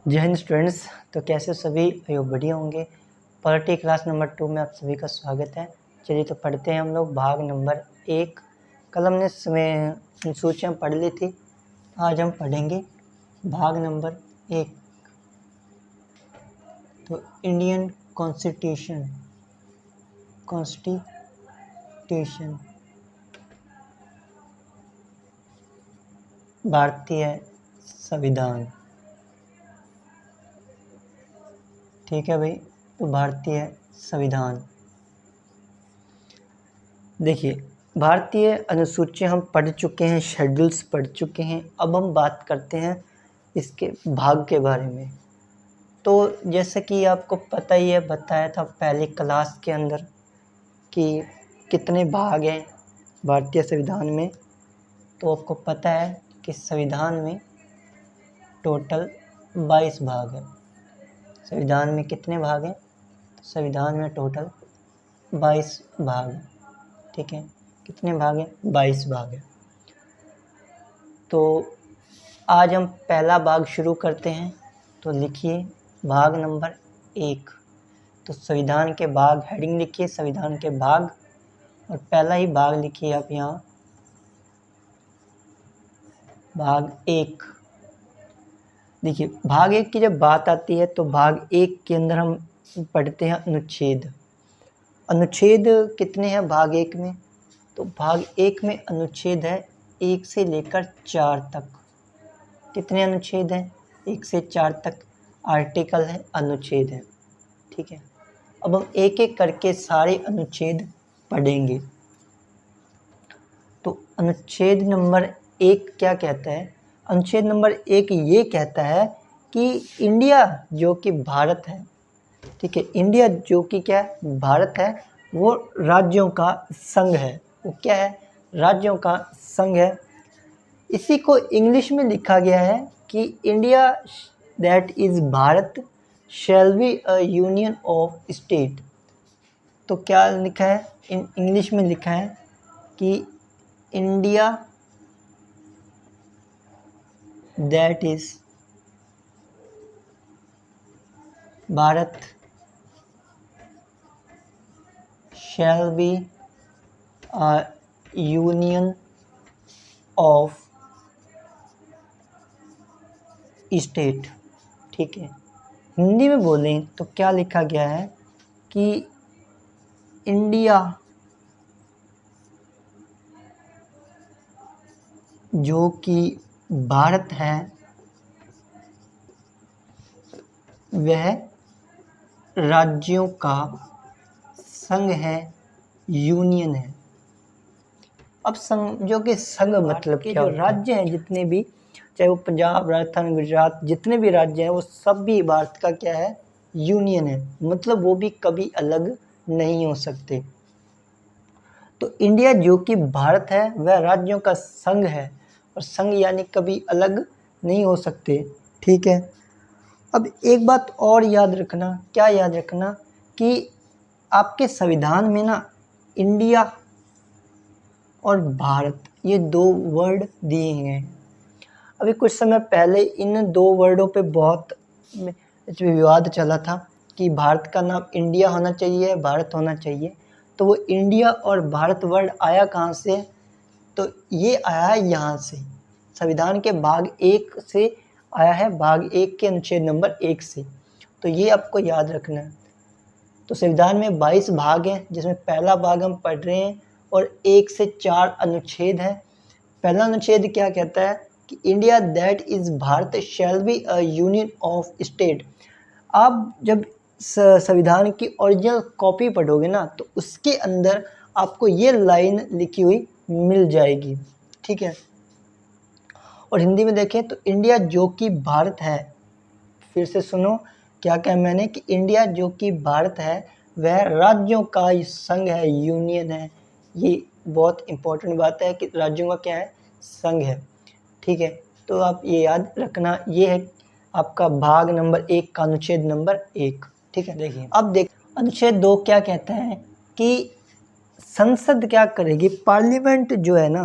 जय हिंद स्टूडेंट्स। तो कैसे सभी आयो बढ़िया होंगे। पॉलिटी क्लास नंबर 2 में आप सभी का स्वागत है। चलिए तो पढ़ते हैं हम लोग भाग नंबर 1। कल हमने सूचियाँ पढ़ ली थी, आज हम पढ़ेंगे भाग नंबर 1। तो इंडियन कॉन्स्टिट्यूशन भारतीय संविधान। ठीक है भाई, तो भारतीय संविधान देखिए, भारतीय अनुसूचियाँ हम पढ़ चुके हैं, शेड्यूल्स पढ़ चुके हैं। अब हम बात करते हैं इसके भाग के बारे में। तो जैसे कि आपको पता ही है, बताया था पहले क्लास के अंदर कि कितने भाग हैं भारतीय संविधान में। तो आपको पता है कि संविधान में टोटल 22 भाग हैं। संविधान में कितने भाग हैं? तो संविधान में टोटल 22 भाग हैं। ठीक है, कितने भाग हैं? 22 भाग हैं। तो आज हम पहला भाग शुरू करते हैं। तो लिखिए भाग नंबर 1। तो संविधान के भाग, हेडिंग लिखिए संविधान के भाग, और पहला ही भाग लिखिए आप यहाँ, भाग 1। देखिए, भाग 1 की जब बात आती है तो भाग 1 के अंदर हम पढ़ते हैं अनुच्छेद। अनुच्छेद कितने हैं भाग 1 में? तो भाग 1 में अनुच्छेद है 1 से लेकर 4 तक। कितने अनुच्छेद हैं? 1 से 4 तक आर्टिकल है, अनुच्छेद है। ठीक है, अब हम एक एक करके सारे अनुच्छेद पढ़ेंगे। तो अनुच्छेद नंबर 1 क्या कहता है? अनुच्छेद नंबर 1 ये कहता है कि इंडिया जो कि भारत है, ठीक है, इंडिया जो कि क्या है? भारत है, वो राज्यों का संघ है। वो क्या है? राज्यों का संघ है। इसी को इंग्लिश में लिखा गया है कि India that is Bharat shall be a union of state. तो क्या लिखा है? इन इंग्लिश में लिखा है कि India that is Bharat shall be a union of state. ठीक है, हिंदी में बोलें तो क्या लिखा गया है कि इंडिया जो कि भारत है वह राज्यों का संघ है, यूनियन है। अब समझो कि संघ मतलब क्या? जो राज्य हैं जितने भी, चाहे वो पंजाब, राजस्थान, गुजरात, जितने भी राज्य हैं वो सब भी भारत का क्या है? यूनियन है। मतलब वो भी कभी अलग नहीं हो सकते। तो इंडिया जो कि भारत है वह राज्यों का संघ है, और संघ यानी कभी अलग नहीं हो सकते। ठीक है, अब एक बात और याद रखना। क्या याद रखना? कि आपके संविधान में ना इंडिया और भारत ये 2 वर्ड दिए हैं। अभी कुछ समय पहले इन 2 वर्डों पे बहुत विवाद चला था कि भारत का नाम इंडिया होना चाहिए, भारत होना चाहिए। तो वो इंडिया और भारत वर्ड आया कहाँ से? तो ये आया है यहाँ से, संविधान के भाग 1 से आया है, भाग 1 के अनुच्छेद नंबर 1 से। तो ये आपको याद रखना है। तो संविधान में 22 भाग हैं, जिसमें पहला भाग हम पढ़ रहे हैं, और 1 से 4 अनुच्छेद हैं। पहला अनुच्छेद क्या कहता है कि India that is Bharat shall be a union of state. आप जब संविधान की ओरिजिनल कॉपी पढ़ोगे ना, तो उसके अंदर आपको ये लाइन लिखी हुई मिल जाएगी। ठीक है, और हिंदी में देखें तो इंडिया जो कि भारत है, फिर से सुनो क्या कहा मैंने, कि इंडिया जो कि भारत है वह राज्यों का संघ है, यूनियन है। ये बहुत इंपॉर्टेंट बात है कि राज्यों का क्या है? संघ है। ठीक है, तो आप ये याद रखना। ये है आपका भाग नंबर 1 का अनुच्छेद नंबर 1। ठीक है, देखिए अब देख अनुच्छेद 2 क्या कहता है कि संसद क्या करेगी? पार्लियामेंट जो है ना,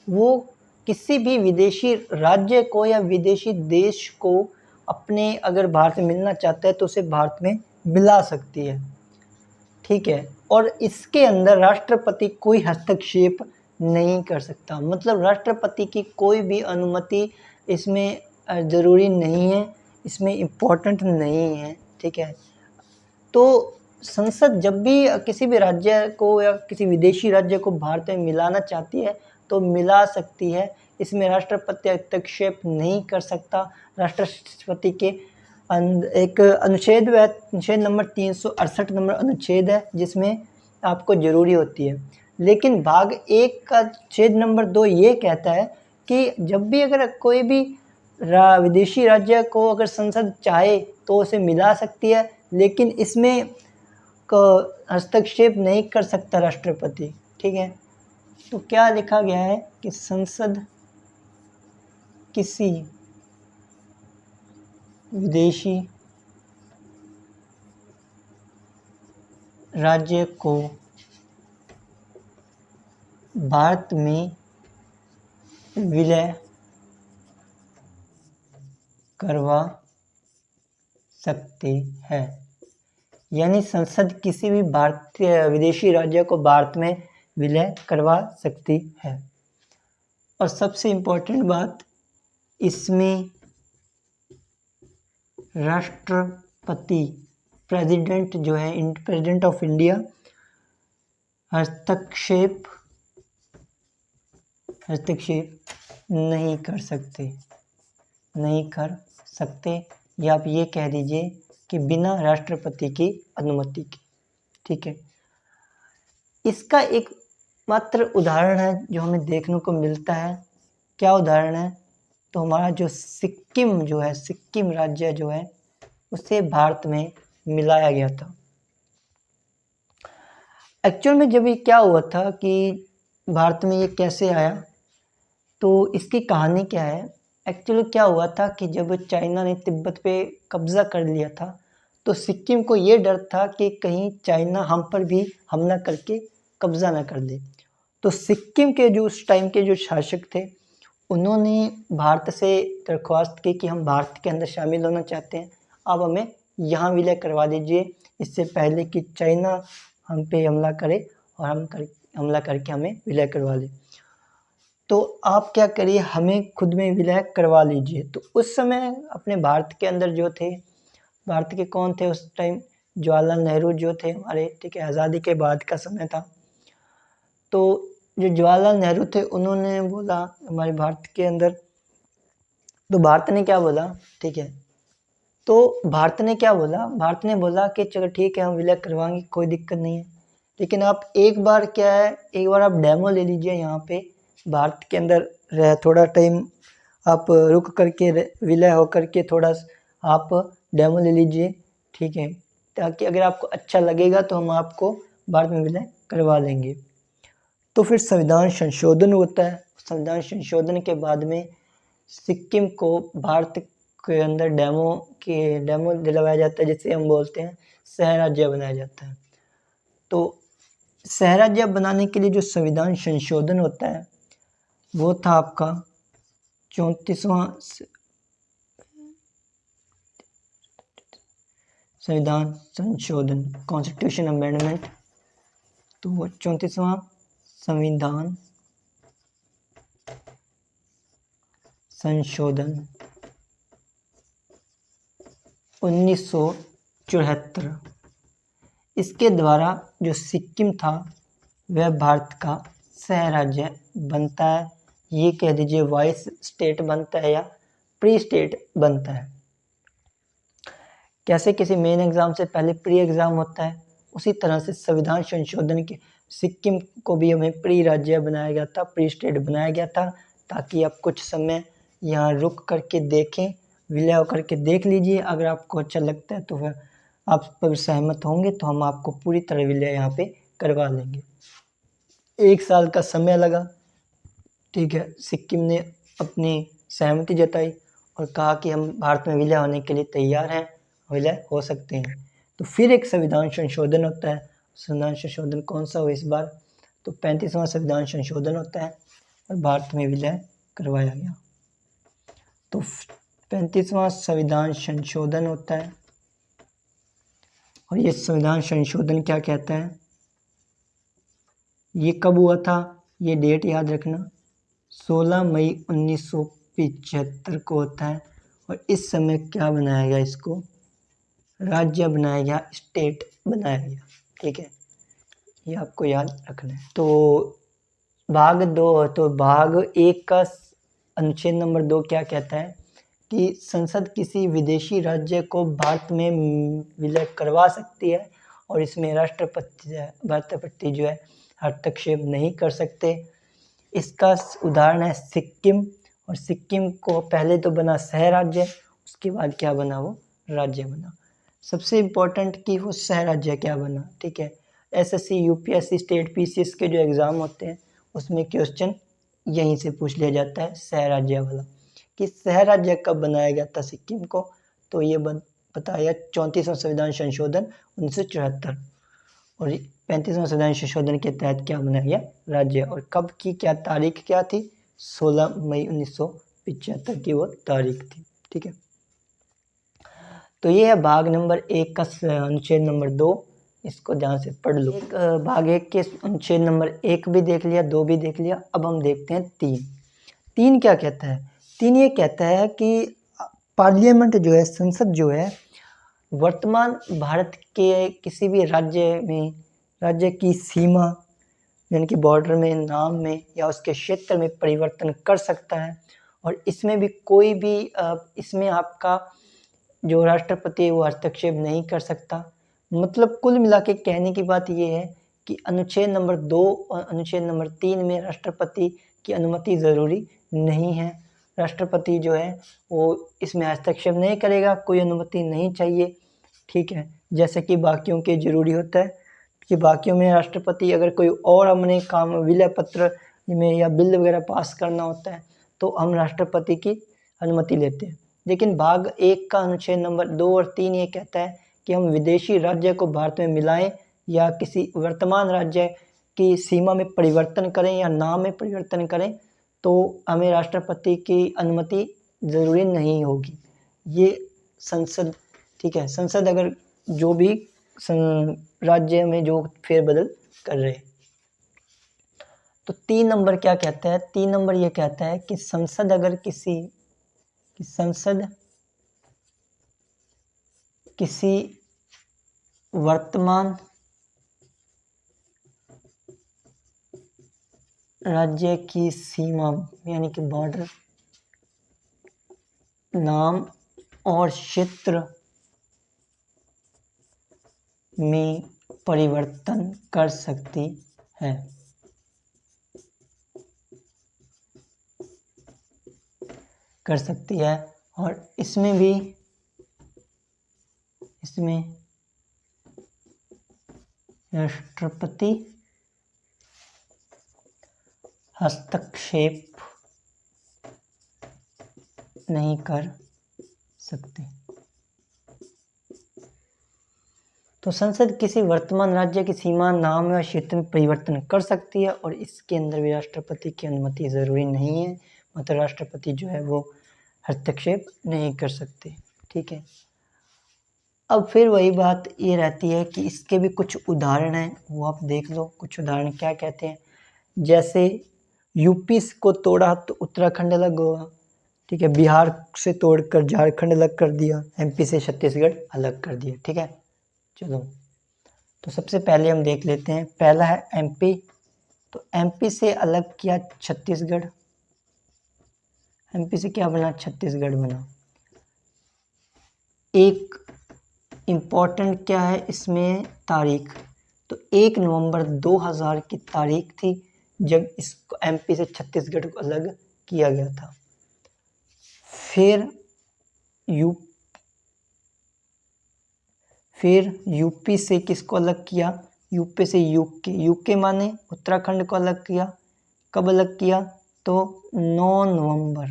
वो किसी भी विदेशी राज्य को या विदेशी देश को अपने अगर भारत में मिलना चाहता है तो उसे भारत में मिला सकती है, ठीक है। और इसके अंदर राष्ट्रपति कोई हस्तक्षेप नहीं कर सकता, मतलब राष्ट्रपति की कोई भी अनुमति इसमें ज़रूरी नहीं है, इसमें इम्पोर्टेंट नहीं है, ठीक है। तो संसद जब भी किसी भी राज्य को या किसी विदेशी राज्य को भारत में मिलाना चाहती है तो मिला सकती है, इसमें राष्ट्रपति हस्तक्षेप नहीं कर सकता। राष्ट्रपति के एक अनुच्छेद नंबर 368 नंबर अनुच्छेद है जिसमें आपको ज़रूरी होती है। लेकिन भाग 1 का छेद नंबर 2 ये कहता है कि जब भी अगर कोई भी विदेशी राज्य को अगर संसद चाहे तो उसे मिला सकती है, लेकिन इसमें हस्तक्षेप नहीं कर सकता राष्ट्रपति, ठीक है। तो क्या लिखा गया है कि संसद किसी विदेशी राज्य को भारत में विलय करवा सकती है, यानी संसद किसी भी भारतीय विदेशी राज्य को भारत में विलय करवा सकती है। और सबसे इम्पोर्टेंट बात, इसमें राष्ट्रपति प्रेसिडेंट जो है प्रेसिडेंट ऑफ इंडिया हस्तक्षेप नहीं कर सकते, या आप ये कह दीजिए कि बिना राष्ट्रपति की अनुमति के, ठीक है। इसका एक मात्र उदाहरण है जो हमें देखने को मिलता है। क्या उदाहरण है? तो हमारा जो सिक्किम राज्य जो है उसे भारत में मिलाया गया था। एक्चुअल में जब ये क्या हुआ था कि भारत में ये कैसे आया, तो इसकी कहानी क्या है। एक्चुअली क्या हुआ था कि जब चाइना ने तिब्बत पे कब्ज़ा कर लिया था तो सिक्किम को ये डर था कि कहीं चाइना हम पर भी हमला करके कब्ज़ा ना कर ले। तो सिक्किम के जो उस टाइम के जो शासक थे उन्होंने भारत से दरख्वास्त की कि हम भारत के अंदर शामिल होना चाहते हैं, आप हमें यहाँ विलय करवा दीजिए, इससे पहले कि चाइना हम पे हमला करे और हमला करके हमें विलय करवा ले। तो आप क्या करिए, हमें खुद में विलय करवा लीजिए। तो उस समय अपने भारत के अंदर जो थे, भारत के कौन थे उस टाइम, जवाहरलाल नेहरू जो थे हमारे, ठीक है, आज़ादी के बाद का समय था। तो जो जवाहरलाल नेहरू थे उन्होंने बोला हमारे भारत के अंदर, तो भारत ने क्या बोला, ठीक है, तो भारत ने क्या बोला, भारत ने बोला कि चलो ठीक है हम विलय करवाएंगे, कोई दिक्कत नहीं है, लेकिन आप एक बार क्या है, एक बार आप डेमो ले लीजिए यहाँ पे भारत के अंदर रह, थोड़ा टाइम आप रुक करके विलय हो करके थोड़ा आप डेमो ले लीजिए, ठीक है, ताकि अगर आपको अच्छा लगेगा तो हम आपको भारत में विलय करवा लेंगे। तो फिर संविधान संशोधन होता है। संविधान संशोधन के बाद में सिक्किम को भारत के अंदर डेमो दिलवाया जाता है, जिसे हम बोलते हैं सह राज्य बनाया जाता है। तो सह राज्य बनाने के लिए जो संविधान संशोधन होता है वो था आपका 34वां संविधान संशोधन, कॉन्स्टिट्यूशन अमेंडमेंट। तो वो 34वां संविधान संशोधन 1974, इसके द्वारा जो सिक्किम था वह भारत का सह राज्य बनता है। ये कह दीजिए वाइस स्टेट बनता है या प्री स्टेट बनता है। कैसे किसी मेन एग्ज़ाम से पहले प्री एग्ज़ाम होता है, उसी तरह से संविधान संशोधन के सिक्किम को भी हमें प्री राज्य बनाया गया था, प्री स्टेट बनाया गया था, ताकि आप कुछ समय यहाँ रुक करके देखें, विलय होकर के देख लीजिए। अगर आपको अच्छा लगता है तो फिर आप पर सहमत होंगे तो हम आपको पूरी तरह विलय यहाँ पे करवा लेंगे। 1 साल का समय लगा, ठीक है। सिक्किम ने अपनी सहमति जताई और कहा कि हम भारत में विलय होने के लिए तैयार हैं, विलय हो सकते हैं। तो फिर एक संविधान संशोधन होता है। संविधान संशोधन कौन सा हो इस बार, तो 35वां संविधान संशोधन होता है और भारत में विलय करवाया गया। तो 35वां संविधान संशोधन होता है। और ये संविधान संशोधन क्या कहता है, ये कब हुआ था, ये डेट याद रखना, 16 मई 1975 को होता है। और इस समय क्या बनाया गया, इसको राज्य बनाया गया, स्टेट बनाया गया। ठीक है, ये आपको याद रखना है। तो भाग 2, तो भाग 1 का अनुच्छेद नंबर 2 क्या कहता है कि संसद किसी विदेशी राज्य को भारत में विलय करवा सकती है और इसमें राष्ट्रपति जो है हस्तक्षेप नहीं कर सकते। इसका उदाहरण है सिक्किम, और सिक्किम को पहले तो बना सह राज्य, उसके बाद क्या बना, वो राज्य बना। सबसे इम्पोर्टेंट कि वो सह राज्य क्या बना। ठीक है, एसएससी, यूपीएससी, स्टेट पीसीएस के जो एग्ज़ाम होते हैं उसमें क्वेश्चन यहीं से पूछ लिया जाता है, सह राज्य वाला, कि सह राज्य कब बनाया गया था सिक्किम को। तो ये बताया 34वां संविधान संशोधन 1974, और 35वां संविधान संशोधन के तहत क्या बनाया गया, राज्य। और कब की क्या तारीख क्या थी, 16 मई 1975 की वो तारीख थी। ठीक है, तो ये है भाग नंबर 1 का अनुच्छेद नंबर 2, इसको ध्यान से पढ़ लो। भाग 1 के अनुच्छेद नंबर 1 भी देख लिया, 2 भी देख लिया। अब हम देखते हैं 3 क्या कहता है। 3 ये कहता है कि पार्लियामेंट जो है, संसद जो है, वर्तमान भारत के किसी भी राज्य की सीमा यानी कि बॉर्डर में, नाम में या उसके क्षेत्र में परिवर्तन कर सकता है। और इसमें भी कोई भी इसमें आपका जो राष्ट्रपति है वो हस्तक्षेप नहीं कर सकता। मतलब कुल मिला के कहने की बात ये है कि अनुच्छेद नंबर 2 और अनुच्छेद नंबर 3 में राष्ट्रपति की अनुमति ज़रूरी नहीं है। राष्ट्रपति जो है वो इसमें हस्तक्षेप नहीं करेगा, कोई अनुमति नहीं चाहिए। ठीक है, जैसे कि बाकियों के ज़रूरी होता है कि बाकियों में राष्ट्रपति अगर कोई और हमने काम विलय पत्र में या बिल वगैरह पास करना होता है तो हम राष्ट्रपति की अनुमति लेते हैं। लेकिन भाग 1 का अनुच्छेद नंबर 2 और 3 ये कहता है कि हम विदेशी राज्य को भारत में मिलाएं या किसी वर्तमान राज्य की सीमा में परिवर्तन करें या नाम में परिवर्तन करें तो हमें राष्ट्रपति की अनुमति ज़रूरी नहीं होगी। ये संसद, ठीक है, संसद अगर जो भी राज्य में जो फेरबदल कर रहे। तो 3 नंबर क्या कहता है, 3 नंबर ये कहता है कि संसद अगर किसी वर्तमान राज्य की सीमा यानी कि बॉर्डर, नाम और क्षेत्र में परिवर्तन कर सकती है। और इसमें राष्ट्रपति हस्तक्षेप नहीं कर सकते। तो संसद किसी वर्तमान राज्य की सीमा, नाम या क्षेत्र में परिवर्तन कर सकती है और इसके अंदर भी राष्ट्रपति की अनुमति ज़रूरी नहीं है। मतलब राष्ट्रपति जो है वो हस्तक्षेप नहीं कर सकते। ठीक है, अब फिर वही बात ये रहती है कि इसके भी कुछ उदाहरण हैं, वो आप देख लो। कुछ उदाहरण क्या कहते हैं, जैसे यूपी को तोड़ा तो उत्तराखंड अलग हुआ। ठीक है, बिहार से तोड़कर झारखंड अलग कर दिया, एमपी से छत्तीसगढ़ अलग कर दिया। ठीक है, चलो तो सबसे पहले हम देख लेते हैं। पहला है एमपी, तो एमपी से अलग किया छत्तीसगढ़, एमपी से क्या बना, छत्तीसगढ़ बना। एक इम्पॉर्टेंट क्या है इसमें, तारीख, तो 1 नवंबर 2000 की तारीख थी जब इसको एमपी से छत्तीसगढ़ को अलग किया गया था। फिर यूपी से किसको अलग किया, यूपी से यूके माने उत्तराखंड को अलग किया। कब अलग किया, तो 9 नवंबर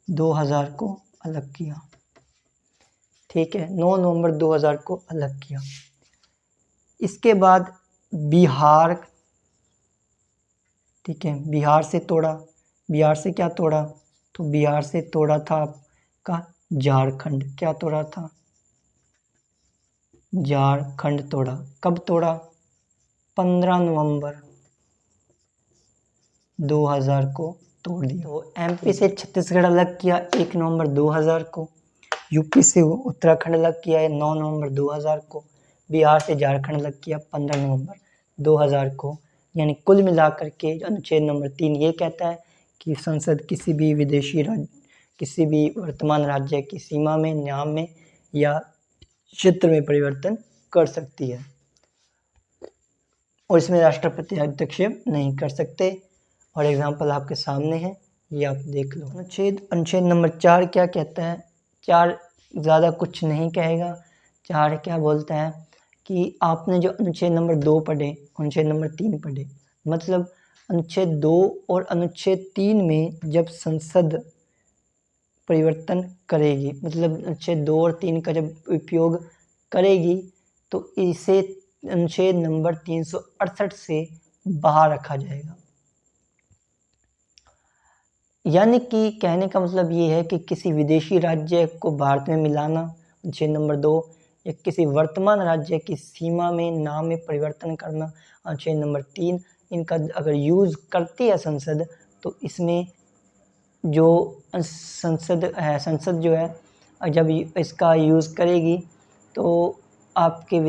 2000 को अलग किया। ठीक है, 9 नवंबर 2000 को अलग किया। इसके बाद बिहार, ठीक है, बिहार से तोड़ा। बिहार से क्या तोड़ा, तो बिहार से तोड़ा था आपका झारखंड। क्या तोड़ा था? झारखंड तोड़ा। कब तोड़ा? 15 नवंबर 2000 को तोड़ दिया। तो एमपी से छत्तीसगढ़ अलग किया 1 नवंबर 2000 को। यूपी से उत्तराखंड अलग किया है 9 नवंबर 2000 को। बिहार से झारखंड अलग किया 15 नवंबर 2000 को। यानी कुल मिलाकर के अनुच्छेद नंबर 3 ये कहता है कि संसद किसी भी विदेशी राज्य, किसी भी वर्तमान राज्य की सीमा में, नाम में या क्षेत्र में परिवर्तन कर सकती है और इसमें राष्ट्रपति हस्तक्षेप नहीं कर सकते। और एग्जाम्पल आपके सामने है, ये आप देख लो। अनुच्छेद नंबर 4 क्या कहता है? 4 ज़्यादा कुछ नहीं कहेगा। 4 क्या बोलता है कि आपने जो अनुच्छेद नंबर 2 पढ़े, अनुच्छेद नंबर 3 पढ़े, मतलब अनुच्छेद 2 और अनुच्छेद 3 में जब संसद परिवर्तन करेगी, मतलब अनुच्छेद 2 और 3 का जब उपयोग करेगी, तो इसे अनुच्छेद नंबर 368 से बाहर रखा जाएगा। यानी कि कहने का मतलब ये है कि किसी विदेशी राज्य को भारत में मिलाना अनुच्छेद नंबर 2, या किसी वर्तमान राज्य की सीमा में, नाम में परिवर्तन करना अनुच्छेद नंबर 3, इनका अगर यूज़ करती है संसद, तो इसमें जो संसद जो है जब इसका यूज़ करेगी तो आपके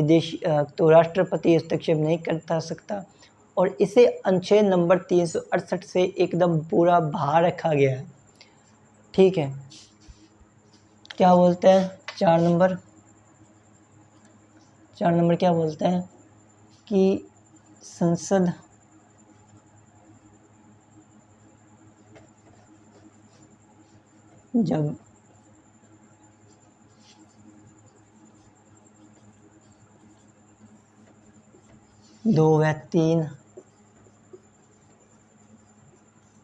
तो राष्ट्रपति हस्तक्षेप नहीं कर सकता। और इसे अनुच्छेद नंबर 368 से एकदम पूरा बाहर रखा गया है। ठीक है, क्या बोलते हैं 4 नंबर क्या बोलते हैं कि संसद जब दो व 3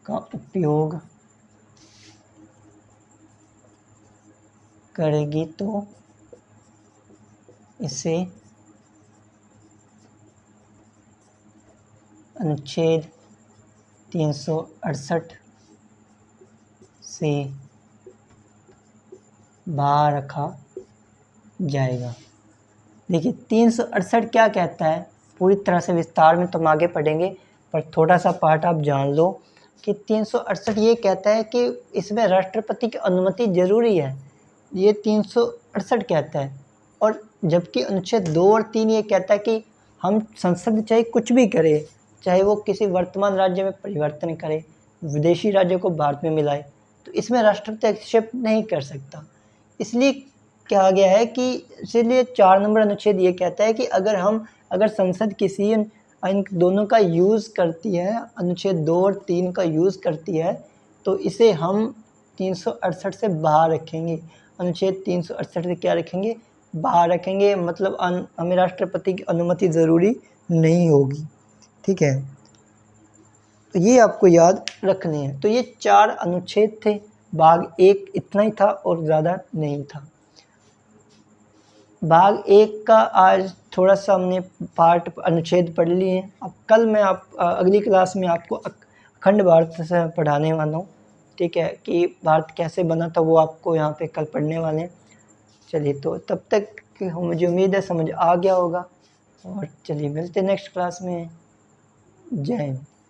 का उपयोग करेगी तो इसे अनुच्छेद 368 से बाहर रखा जाएगा। देखिए 368 क्या कहता है, पूरी तरह से विस्तार में तुम आगे पढ़ेंगे, पर थोड़ा सा पार्ट आप जान लो कि 368 ये कहता है कि इसमें राष्ट्रपति की अनुमति जरूरी है। ये 368 कहता है। और जबकि अनुच्छेद 2 और 3 ये कहता है कि हम संसद चाहे कुछ भी करे, चाहे वो किसी वर्तमान राज्य में परिवर्तन करे, विदेशी राज्यों को भारत में मिलाए, तो इसमें राष्ट्रपति हस्तक्षेप नहीं कर सकता। इसलिए कहा गया है कि इसीलिए 4 नंबर अनुच्छेद ये कहता है कि अगर संसद किसी इन दोनों का यूज़ करती है, अनुच्छेद 2 और 3 का यूज़ करती है, तो इसे हम 368 से बाहर रखेंगे। अनुच्छेद 368 से क्या रखेंगे? बाहर रखेंगे, मतलब हमें राष्ट्रपति की अनुमति ज़रूरी नहीं होगी। ठीक है, तो ये आपको याद रखने हैं। तो ये 4 अनुच्छेद थे, भाग 1 इतना ही था और ज़्यादा नहीं था। भाग 1 का आज थोड़ा सा हमने पार्ट अनुच्छेद पढ़ लिए हैं। अब कल मैं अगली क्लास में आपको अखंड भारत से पढ़ाने वाला हूँ। ठीक है, कि भारत कैसे बना था वो आपको यहाँ पे कल पढ़ने वाले हैं। चलिए, तो तब तक मुझे उम्मीद है समझ आ गया होगा, और चलिए मिलते हैं नेक्स्ट क्लास में। जय हिंद।